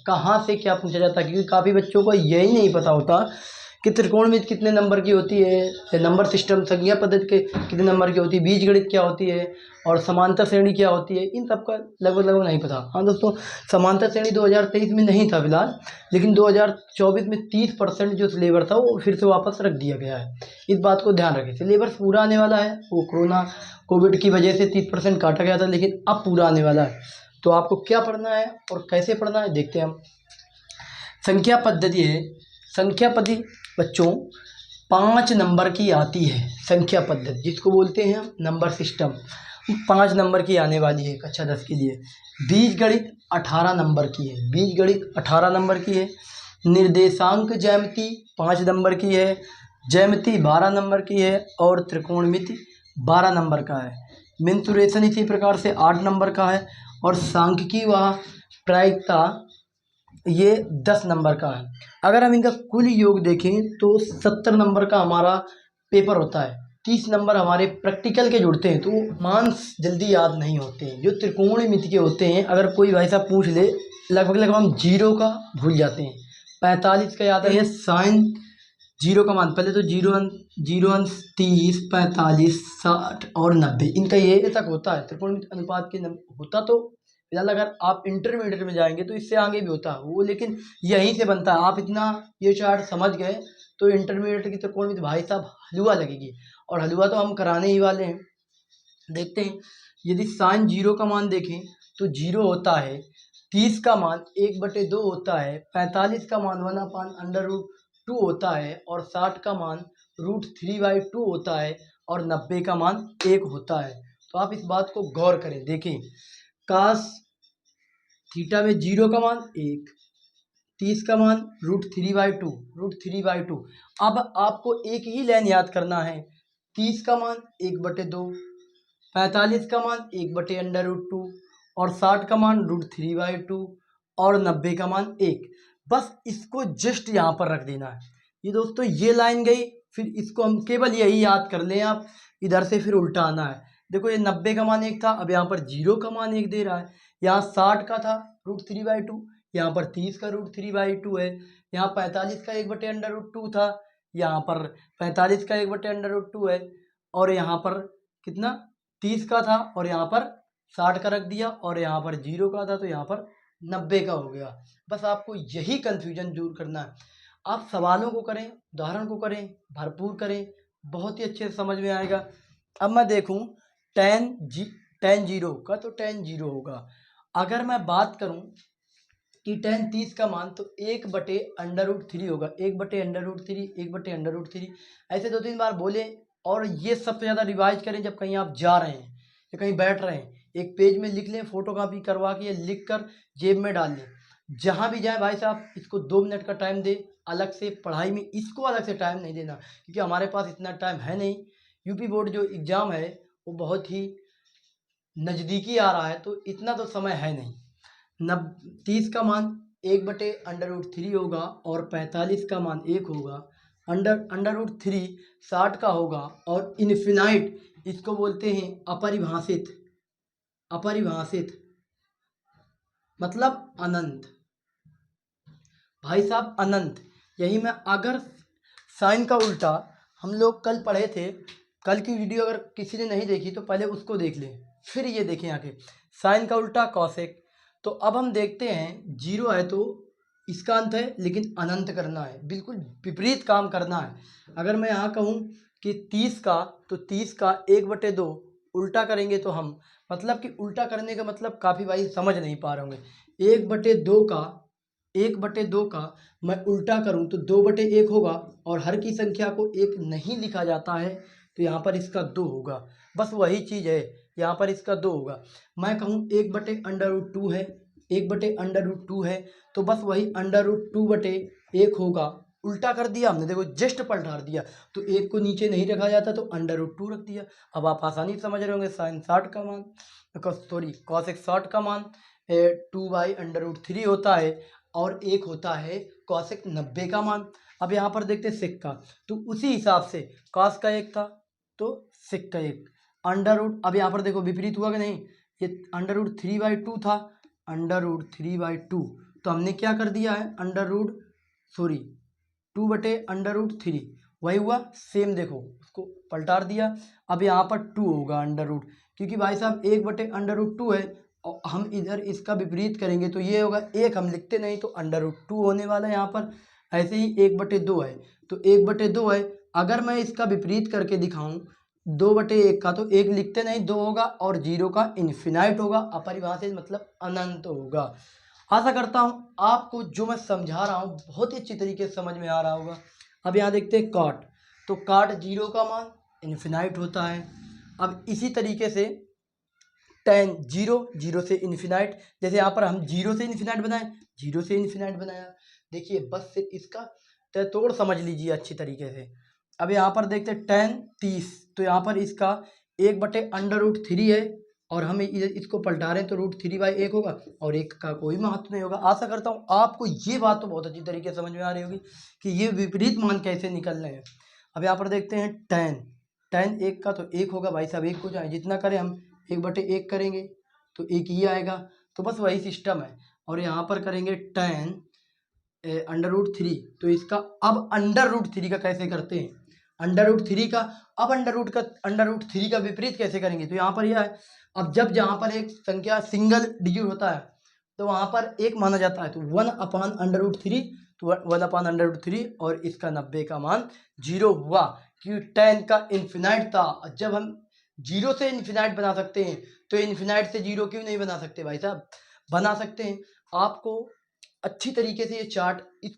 कहाँ से क्या पूछा जाता है, क्योंकि काफ़ी बच्चों को यही नहीं पता होता कि त्रिकोणमिति कितने नंबर की होती है, नंबर सिस्टम संज्ञा पद्धति के कितने नंबर की होती है, बीजगणित क्या होती है और समांतर श्रेणी क्या होती है, इन सब का लगभग नहीं पता। हाँ दोस्तों, समांतर श्रेणी 2023 में नहीं था फिलहाल, लेकिन 2024 में 30% जो सिलेबस था वो फिर से वापस रख दिया गया है। इस बात को ध्यान रखें, सिलेबस पूरा आने वाला है। वो कोविड की वजह से 30% काटा गया था, लेकिन अब पूरा आने वाला है। तो आपको क्या पढ़ना है और कैसे पढ़ना है देखते हैं हम। संख्या पद्धति है, संख्या पद्धति बच्चों 5 नंबर की आती है। संख्या पद्धति जिसको बोलते हैं हम नंबर सिस्टम, 5 नंबर की आने वाली है कक्षा 10 के लिए। बीजगणित 18 नंबर की है, बीजगणित 18 नंबर की है। निर्देशांक ज्यामिति 5 नंबर की है, ज्यामिति 12 नंबर की है और त्रिकोणमिति 12 नंबर का है। मेंसुरेशन इसी प्रकार से 8 नंबर का है और सांख्यिकी व प्रायिकता ये 10 नंबर का है। अगर हम इनका कुल योग देखें तो 70 नंबर का हमारा पेपर होता है। 30 नंबर हमारे प्रैक्टिकल के जुड़ते हैं, तो मार्क्स जल्दी याद नहीं होते हैं। जो त्रिकोणमिति के होते हैं, अगर कोई भाई साहब पूछ ले, लगभग हम 0 का भूल जाते हैं। 45 का याद है, साइन 0 का मान, पहले तो 0 अंश 30, 45, 60 और 90, इनका ये तक होता है त्रिकोणमिति अनुपात के होता। तो फिलहाल अगर आप इंटरमीडिएट में जाएंगे तो इससे आगे भी होता है वो, लेकिन यहीं से बनता है। आप इतना ये चार्ट समझ गए तो इंटरमीडिएट की त्रिकोणमिति भाई साहब हलवा लगेगी, और हलवा तो हम कराने ही वाले हैं। देखते हैं, यदि साइन 0 का मान देखें तो 0 होता है, 30 का मान 1/2 होता है, 45 का मान 1/√2 होता है और 60 का मान √3/2 होता है और 90 का मान 1 होता है। तो आप इस बात को गौर करें, देखें, काश थीटा में 0 का मान 1, 30 का मान √3/2। अब आपको एक ही लाइन याद करना है, 30 का मान 1/2, 45 का मान 1/√2 और 60 का मान √3/2 और 90 का मान 1। बस इसको जस्ट यहाँ पर रख देना है। ये दोस्तों ये लाइन गई, फिर इसको हम केवल यही याद कर लें आप, इधर से फिर उल्टा आना है। देखो ये 90 का मान 1 था, अब यहाँ पर 0 का मान 1 दे रहा है। यहाँ 60 का था √3/2, यहाँ पर 30 का √3/2 है। यहाँ 45 का 1/√2 था, यहाँ पर 45 का 1/√2 है और यहाँ पर कितना 30 का था और यहाँ पर 60 का रख दिया और यहाँ पर 0 का था तो यहाँ पर 90 का हो गया। बस आपको यही कन्फ्यूजन दूर करना है। आप सवालों को करें, उदाहरण को करें, भरपूर करें, बहुत ही अच्छे से समझ में आएगा। अब मैं देखूं tan 0 का, तो tan 0 होगा। अगर मैं बात करूं कि tan 30 का मान, तो 1/√3 होगा, 1/√3, 1/√3। ऐसे 2-3 बार बोले और ये सबसे ज़्यादा रिवाइज करें जब कहीं आप जा रहे हैं या कहीं बैठ रहे हैं। एक पेज में लिख लें, फोटो कॉपी करवा के लिख कर जेब में डाल लें। जहाँ भी जाए भाई साहब इसको 2 मिनट का टाइम दे, अलग से पढ़ाई में इसको अलग से टाइम नहीं देना, क्योंकि हमारे पास इतना टाइम है नहीं। यूपी बोर्ड जो एग्ज़ाम है वो बहुत ही नज़दीकी आ रहा है, तो इतना तो समय है नहीं। 30 का मान 1/√3 होगा और 45 का मान 1 होगा। √3 60 का होगा और इन्फिनाइट इसको बोलते हैं अपरिभाषित, अपरिभाषित मतलब अनंत। भाई साहब अनंत, यही मैं अगर साइन का उल्टा हम लोग कल पढ़े थे, कल की वीडियो अगर किसी ने नहीं देखी तो पहले उसको देख लें, फिर ये देखें आके साइन का उल्टा कॉसेक। तो अब हम देखते हैं 0 है तो इसका अंत है, लेकिन अनंत करना है, बिल्कुल विपरीत काम करना है। अगर मैं यहाँ कहूँ कि 30 का, तो 30 का 1/2 उल्टा करेंगे तो हम, मतलब कि उल्टा करने का मतलब काफ़ी भाई समझ नहीं पा रहे होंगे। 1/2 का मैं उल्टा करूं तो 2/1 होगा और हर की संख्या को 1 नहीं लिखा जाता है, तो यहाँ पर इसका 2 होगा। बस वही चीज़ है, यहाँ पर इसका 2 होगा। मैं कहूँ 1/√2 है, 1/√2 है, तो बस वही √2/1 होगा। उल्टा कर दिया हमने, देखो जस्ट पलटा दिया, तो 1 को नीचे नहीं रखा जाता तो √2 रख दिया। अब आप आसानी से समझ रहे होंगे साइन 60 का मान, सॉरी कॉसेक 60 का मान 2/√3 होता है और 1 होता है कॉसेक 90 का मान। अब यहाँ पर देखते हैं सेक का, तो उसी हिसाब से कॉस का 1 था तो सेक का 1 √, अब यहाँ पर देखो विपरीत हुआ कि नहीं, ये √3/2 था, √3/2 तो हमने क्या कर दिया है, अंडर रूट 2/√3 वही हुआ सेम। देखो उसको पलटार दिया, अब यहाँ पर 2 होगा अंडर रूट, क्योंकि भाई साहब 1/√2 है और हम इधर इसका विपरीत करेंगे तो ये होगा 1, हम लिखते नहीं तो अंडर रूट 2 होने वाला है यहाँ पर। ऐसे ही 1/2 है तो 1/2 है, अगर मैं इसका विपरीत करके दिखाऊं 2/1 का, तो 1 लिखते नहीं 2 होगा और 0 का इन्फिनाइट होगा, अपरिभाषित मतलब अनंत होगा। आशा करता हूँ आपको जो मैं समझा रहा हूँ बहुत ही अच्छी तरीके से समझ में आ रहा होगा। अब यहाँ देखते हैं काट, तो काट 0 का मान इन्फिनाइट होता है। अब इसी तरीके से टेन 0 से इन्फिनाइट, जैसे यहाँ पर हम 0 से इन्फिनाइट बनाए, 0 से इन्फिनाइट बनाया। देखिए बस सिर्फ इसका तोड़ समझ लीजिए अच्छी तरीके से। अब यहाँ पर देखते हैं टेन 30, तो यहाँ पर इसका 1/√3 है और हम इसको पलटा रहे हैं तो √3/1 होगा और 1 का कोई महत्व नहीं होगा। आशा करता हूँ आपको ये बात तो बहुत अच्छी तरीके से समझ में आ रही होगी कि ये विपरीत मान कैसे निकलने हैं। अब यहाँ पर देखते हैं टेन 1 का तो 1 होगा भाई साहब, 1 को जाए जितना करें हम 1/1 करेंगे तो 1 ही आएगा, तो बस वही सिस्टम है। और यहाँ पर करेंगे टेन अंडर रूट 3, तो इसका अब अंडर रूट 3 का कैसे करते हैं, अंडर रूट 3 का, अब अंडर रूट 3 का विपरीत कैसे करेंगे, तो यहाँ पर यह है, अब जब जहाँ पर एक संख्या सिंगल डिजिट होता है तो वहाँ पर 1 माना जाता है, तो 1/√3, तो 1/√3 और इसका 90 का मान 0 हुआ, क्योंकि 10 का इन्फिनाइट था। जब हम 0 से इन्फिनाइट बना सकते हैं तो इन्फिनाइट से 0 क्यों नहीं बना सकते भाई साहब, बना सकते हैं। आपको अच्छी तरीके से ये चार्ट इस